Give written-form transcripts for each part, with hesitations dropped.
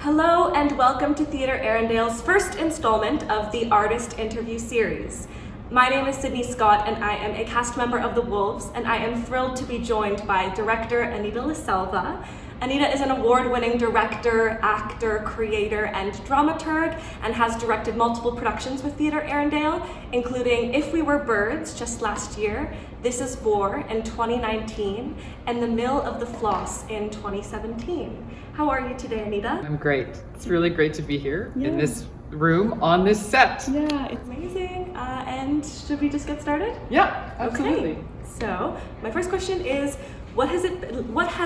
Hello and welcome to Theatre Erindale's first installment of the Artist Interview Series. My name is Sydney Scott and I am a cast member of The Wolves, and I am thrilled to be joined by director Anita La Selva. Anita is an award-winning director, actor, creator, and dramaturg, and has directed multiple productions with Theatre Erindale, including If We Were Birds just last year, This Is War in 2019, and The Mill of the Floss in 2017. How are you today, Anita? I'm great. It's really great to be here in this room on this set. Yeah, it's amazing. And should we just get started? Yeah, absolutely. Okay. So, my first question is, what has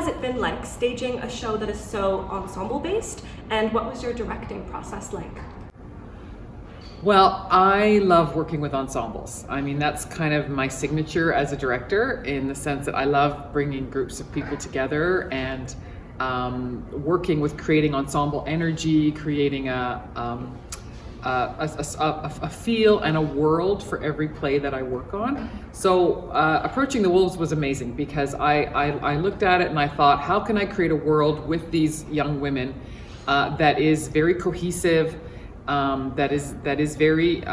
it been like staging a show that is so ensemble based, and what was your directing process like? Well, I love working with ensembles. I mean, that's kind of my signature as a director, in the sense that I love bringing groups of people together and working with creating ensemble energy, creating a feel and a world for every play that I work on. So approaching The Wolves was amazing, because I looked at it and I thought, how can I create a world with these young women that is very cohesive, that is very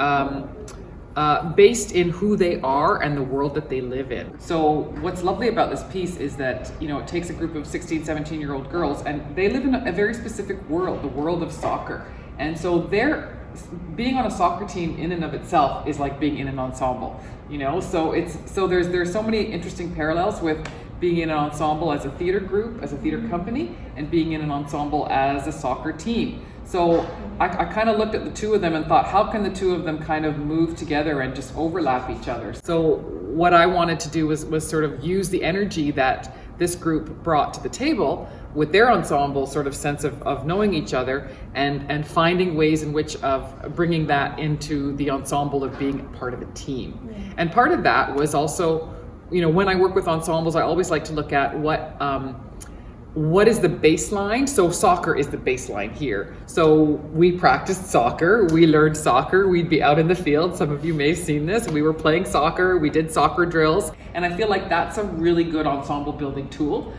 based in who they are and the world that they live in. So what's lovely about this piece is that, you know, it takes a group of 16, 17-year-old girls, and they live in a very specific world, the world of soccer. And so being on a soccer team in and of itself is like being in an ensemble, you know. So there's so many interesting parallels with being in an ensemble as a theater group, as a theater company, and being in an ensemble as a soccer team. So I kind of looked at the two of them and thought, how can the two of them kind of move together and just overlap each other? So what I wanted to do was sort of use the energy that this group brought to the table with their ensemble sort of sense of knowing each other, and finding ways in which of bringing that into the ensemble of being part of a team. Yeah. And part of that was also, you know, when I work with ensembles, I always like to look at what is the baseline. So soccer is the baseline here. So we practiced soccer, we learned soccer, we'd be out in the field. Some of you may have seen this. We were playing soccer, we did soccer drills. And I feel like that's a really good ensemble building tool.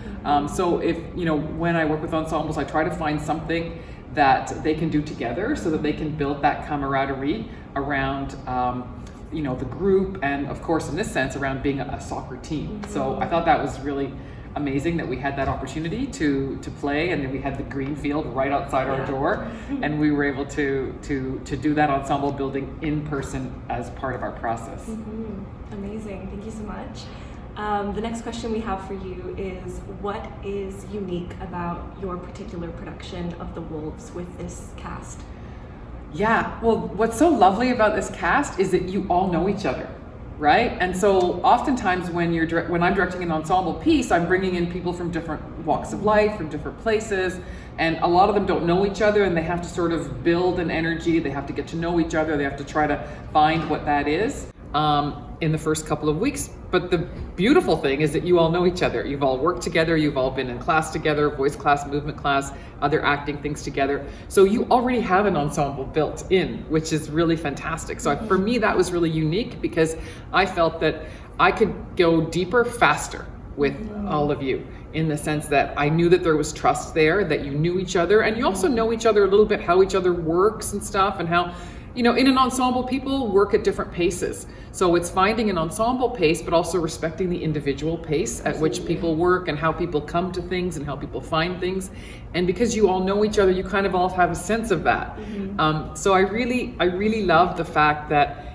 So if, you know, when I work with ensembles, I try to find something that they can do together so that they can build that camaraderie around, you know, the group, and of course, in this sense, around being a soccer team. So I thought that was really amazing that we had that opportunity to play, and then we had the green field right outside our door, and we were able to do that ensemble building in person as part of our process. Amazing, thank you so much. The next question we have for you is, what is unique about your particular production of The Wolves with this cast? Yeah, well, what's so lovely about this cast is that you all know each other, right? And so oftentimes when I'm directing an ensemble piece, I'm bringing in people from different walks of life, from different places, and a lot of them don't know each other, and they have to sort of build an energy, they have to get to know each other, they have to try to find what that is in the first couple of weeks. But the beautiful thing is that you all know each other. You've all worked together, you've all been in class together, voice class, movement class, other acting things together. So you already have an ensemble built in, which is really fantastic. So for me, that was really unique, because I felt that I could go deeper faster with all of you, in the sense that I knew that there was trust there, that you knew each other, and you also know each other a little bit, how each other works and stuff, and how, you know, in an ensemble, people work at different paces. So it's finding an ensemble pace, but also respecting the individual pace at which people work, and how people come to things, and how people find things. And because you all know each other, you kind of all have a sense of that. So I really love the fact that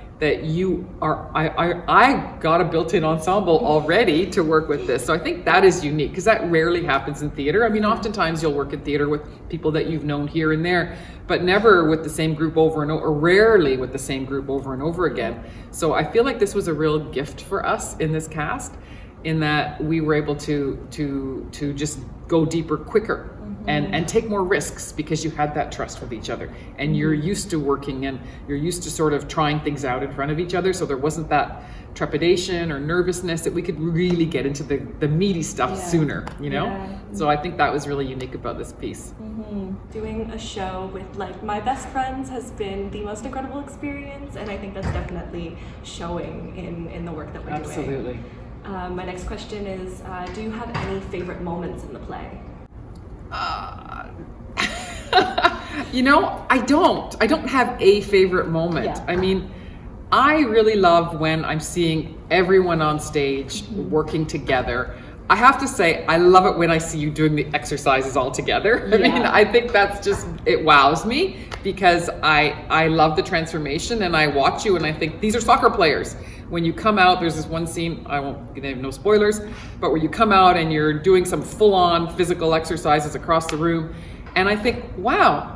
you are, I got a built-in ensemble already to work with this. So I think that is unique, because that rarely happens in theater. I mean, oftentimes you'll work in theater with people that you've known here and there, but never with the same group over and over, or rarely with the same group over and over again. So I feel like this was a real gift for us in this cast, in that we were able to just go deeper quicker. And take more risks, because you had that trust with each other, and you're used to working, and you're used to sort of trying things out in front of each other. So there wasn't that trepidation or nervousness, that we could really get into the meaty stuff sooner, you know? So I think that was really unique about this piece. Doing a show with like my best friends has been the most incredible experience, and I think that's definitely showing in the work that we're doing. Absolutely. My next question is, do you have any favorite moments in the play? You know, I don't have a favorite moment. Yeah. I mean, I really love when I'm seeing everyone on stage working together. I have to say, I love it when I see you doing the exercises all together. I mean, I think that's just, it wows me because I love the transformation, and I watch you and I think these are soccer players. When you come out, there's this one scene, I won't give no spoilers, but where you come out and you're doing some full-on physical exercises across the room, and I think, wow,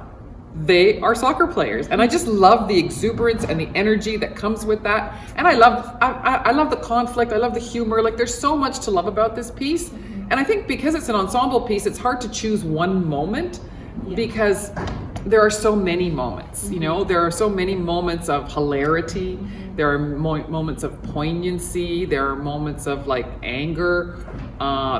they are soccer players. And I just love the exuberance and the energy that comes with that. And I love the conflict, I love the humor. Like, there's so much to love about this piece. And I think because it's an ensemble piece, it's hard to choose one moment because there are so many moments, you know, there are so many moments of hilarity, there are moments of poignancy, there are moments of like anger,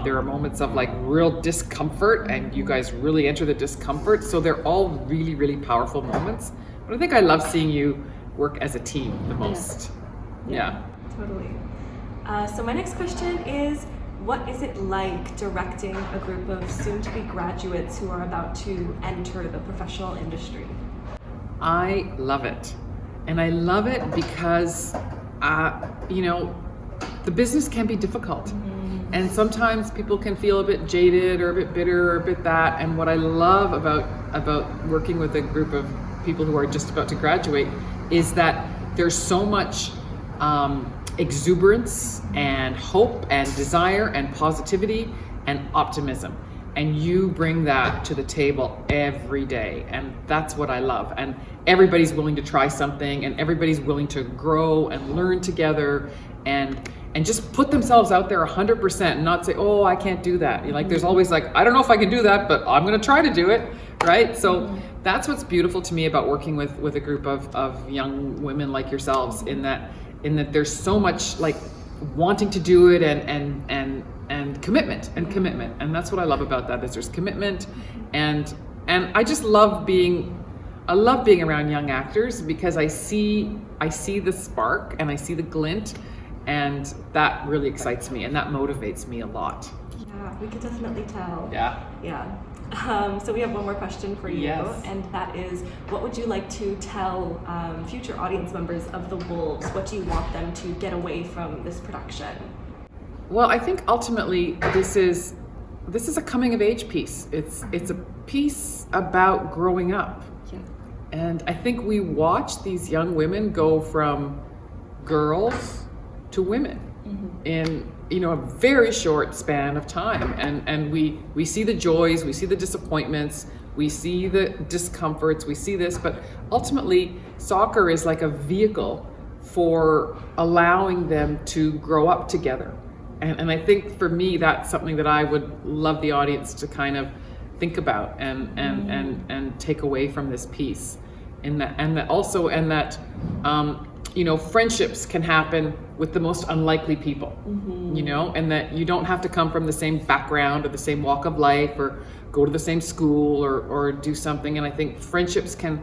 there are moments of like real discomfort, and you guys really enter the discomfort. So they're all really, really powerful moments. But I think I love seeing you work as a team the most. Yeah. Totally. So my next question is, what is it like directing a group of soon-to-be graduates who are about to enter the professional industry? I love it. And I love it because, you know, the business can be difficult. And sometimes people can feel a bit jaded or a bit bitter or a bit that. And what I love about working with a group of people who are just about to graduate is that there's so much exuberance and hope and desire and positivity and optimism. And you bring that to the table every day. And that's what I love. And everybody's willing to try something, and everybody's willing to grow and learn together and just put themselves out there 100% and not say, oh, I can't do that. You're like, there's always like, I don't know if I can do that, but I'm going to try to do it. Right. So that's what's beautiful to me about working with a group of young women like yourselves, in that there's so much like wanting to do it and commitment. And that's what I love about that, is there's commitment. And I just love being around young actors because I see the spark and I see the glint, and that really excites me and that motivates me a lot. Yeah, we could definitely tell. Yeah. So we have one more question for you, Yes. and that is, what would you like to tell future audience members of The Wolves? What do you want them to get away from this production? Well, I think ultimately this is a coming of age piece. It's a piece about growing up. Yeah. And I think we watch these young women go from girls to women in, you know, a very short span of time. And we see the joys, we see the disappointments, we see the discomforts, we see this, but ultimately soccer is like a vehicle for allowing them to grow up together. And I think for me, that's something that I would love the audience to kind of think about and take away from this piece. And that you know, friendships can happen with the most unlikely people, you know, and that you don't have to come from the same background or the same walk of life or go to the same school or do something. And I think friendships can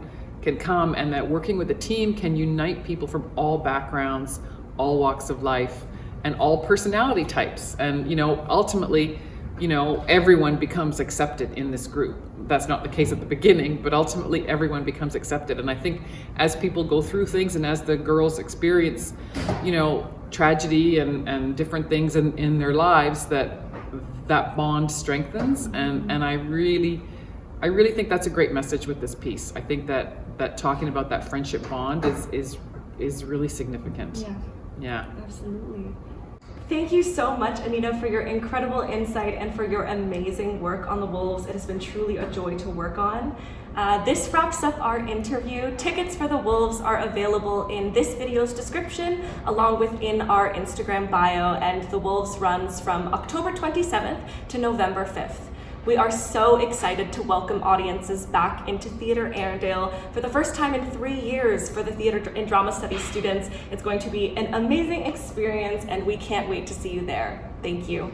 come, and that working with a team can unite people from all backgrounds, all walks of life, and all personality types. And, you know, ultimately, you know, everyone becomes accepted in this group. That's not the case at the beginning, but ultimately everyone becomes accepted. And I think as people go through things and as the girls experience, you know, tragedy and different things in their lives, that bond strengthens. And I really think that's a great message with this piece. I think that talking about that friendship bond is really significant. Yeah. Absolutely. Thank you so much, Anita, for your incredible insight and for your amazing work on The Wolves. It has been truly a joy to work on. This wraps up our interview. Tickets for The Wolves are available in this video's description, along with in our Instagram bio, and The Wolves runs from October 27th to November 5th. We are so excited to welcome audiences back into Theatre Erindale for the first time in 3 years for the Theatre and Drama Studies students. It's going to be an amazing experience, and we can't wait to see you there. Thank you.